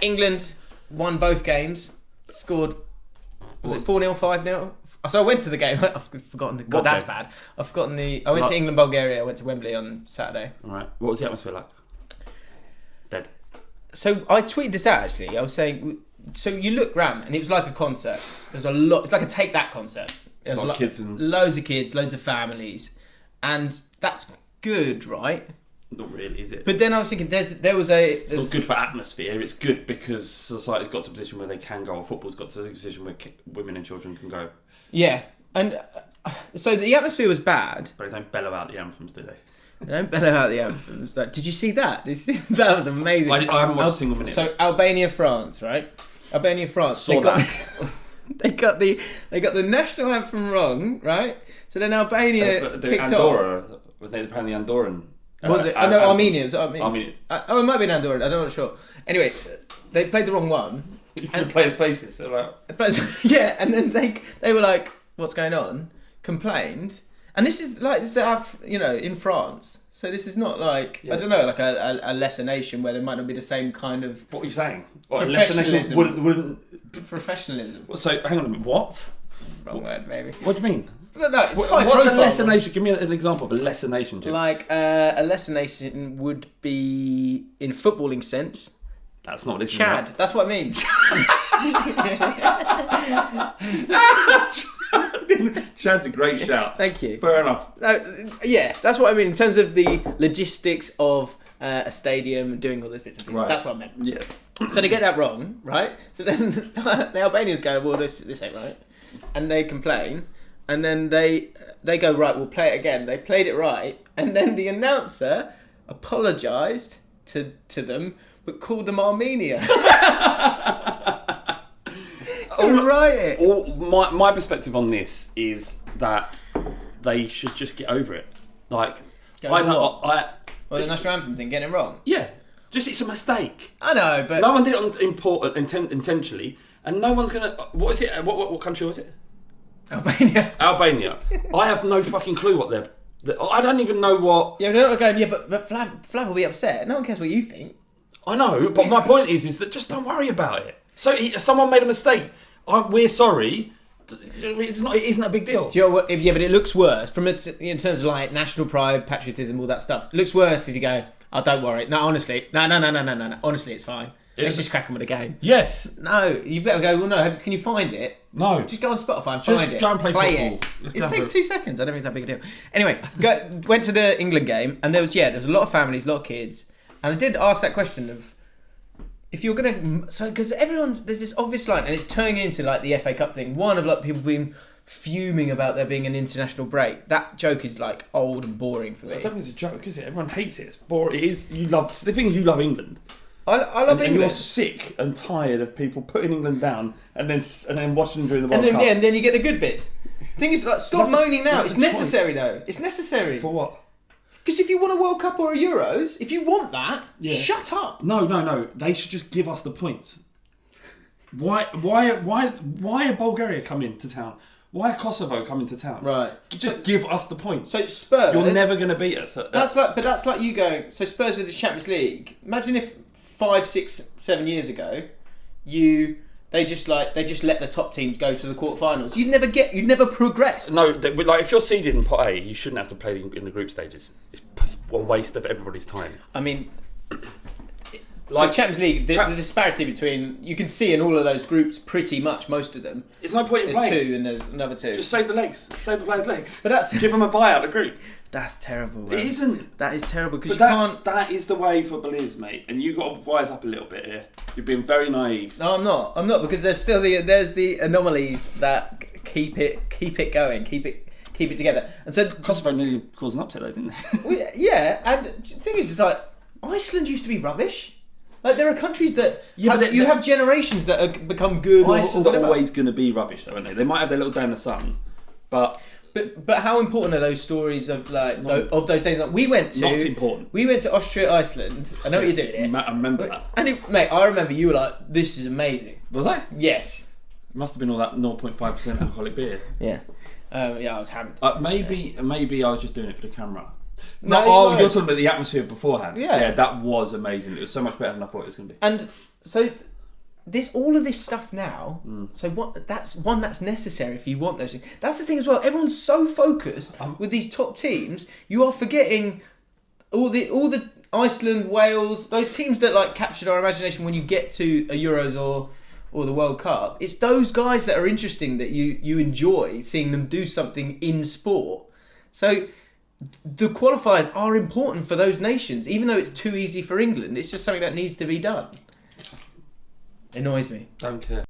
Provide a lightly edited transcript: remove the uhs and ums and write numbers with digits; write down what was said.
England won both games. Scored. Was it 4-0, 5-0? So I went to the game. I've forgotten. God, that's bad. I've forgotten the. I went to England, Bulgaria. I went to Wembley on Saturday. All right. What was the atmosphere like? Dead. So I tweeted this out actually. I was saying. So you look round and it was like a concert. There's a lot. It's like a Take That concert. There's a lot of kids and loads of kids, loads of families, and that's good, right? Not really, is it? But then I was thinking, it's not good for atmosphere. It's good because society's got to a position where they can go, or football's got to a position where women and children can go. Yeah, and so the atmosphere was bad. But they don't bellow out the anthems, do they? They don't bellow out the anthems. Did you see that? That was amazing. I haven't watched a single minute. So Albania, France, right? Albania, France. They got the national anthem wrong, right? So then Albania kicked Andorra, off. was they playing the Andorran? Was it? No, Armenia. Was it Armenia? Armenia. It might be Andorra. I'm not sure. Anyway, they played the wrong one. You see the players' faces. Yeah, and then they were like, "What's going on?" Complained, and this is in France. So this is not like I don't know, like a lesser nation where there might not be the same kind of. What are you saying? What, a lesser nation wouldn't professionalism. So hang on a minute. What? Wrong word, maybe. What do you mean? No, it's what's a lesser nation? Give me an example of a lesser nation, Jim. Like a lesser nation would be in footballing sense. That's not what it's Chad. About. That's what I mean. Chad's a great shout. Thank you. Fair enough. Yeah, that's what I mean in terms of the logistics of a stadium and doing all those bits and pieces. Right. That's what I meant. Yeah. So they get that wrong, right? So then the Albanians go, well, this ain't right. And they complain. And then they go, right, we'll play it again. They played it right. And then the announcer apologised to them, but called them Armenia. My perspective on this is that they should just get over it. Like, the national anthem thing, getting it wrong? Yeah. Just, it's a mistake. I know, but... No one did it intentionally, and no one's going to... What is it? What country was it? Albania. I have no fucking clue what they're... I don't even know what... Yeah, they're not going, but Flav will be upset. No one cares what you think. I know, but my point is that just don't worry about it. So someone made a mistake. We're sorry. It isn't a big deal. Do you know what? Yeah, but it looks worse in terms of like national pride, patriotism, all that stuff. It looks worse if you go, oh, don't worry. No, honestly. No. Honestly, it's fine. Let's just crack on with the game. Yes. No, you better go, well, no, can you find it? No. Just go on Spotify and find it. Just go and play football. It takes 2 seconds. I don't think it's that big a deal. Anyway, went to the England game, and there was a lot of families, a lot of kids. And I did ask that question of, if you're going to... So, because there's this obvious line, and it's turning into like the FA Cup thing. One of like people being fuming about there being an international break. That joke is like old and boring for me. I don't think it's a joke, is it? Everyone hates it. It's boring. It is. The thing is, you love England. I love England. And you're sick and tired of people putting England down and then watching them during the World Cup. And then you get the good bits. The thing is, like, stop moaning now. It's necessary, though. It's necessary. For what? Because if you want a World Cup or a Euros, if you want that, shut up. No. They should just give us the points. Why are Bulgaria coming to town? Why are Kosovo coming to town? Right. Just give us the points. So Spurs... You're never going to beat us. That's like you going... So Spurs with the Champions League. Imagine if 5, 6, 7 years ago, they just let the top teams go to the quarterfinals. You'd never progress. No, like if you're seeded in Pot A, you shouldn't have to play in the group stages. It's a waste of everybody's time. I mean, like the Champions League, the disparity between you can see in all of those groups, pretty much most of them. It's no point in playing. There's 2 and there's another 2. Just save the legs. Save the players' legs. But give them a buyout, a group. That's terrible, man. It isn't. That is terrible because that is the way football is, mate. And you got to wise up a little bit here. You've been very naive. No, I'm not because there's still the anomalies that keep it going, keep it together. And so Kosovo nearly caused an upset, though, didn't they? Well, yeah, and the thing is, it's like Iceland used to be rubbish. Like there are countries that you have generations that have become good. Iceland are always going to be rubbish, though, aren't they? They might have their little day in the sun, but how important are those stories of of those days? Like we went to. Not important. We went to Austria, Iceland. I know what you're doing. I remember that. And mate, I remember you were like, "This is amazing." Was I? Yes. It must have been all that 0.5% alcoholic beer. Yeah. I was hammered. Maybe I was just doing it for the camera. No, you're talking about the atmosphere beforehand. Yeah, that was amazing. It was so much better than I thought it was going to be. And so, all of this stuff now. So that's necessary if you want those things. That's the thing as well. Everyone's so focused with these top teams, you are forgetting all the Iceland, Wales, those teams that like captured our imagination when you get to a Euros or the World Cup. It's those guys that are interesting that you enjoy seeing them do something in sport. So the qualifiers are important for those nations, even though it's too easy for England. It's just something that needs to be done. Annoys me. Don't care.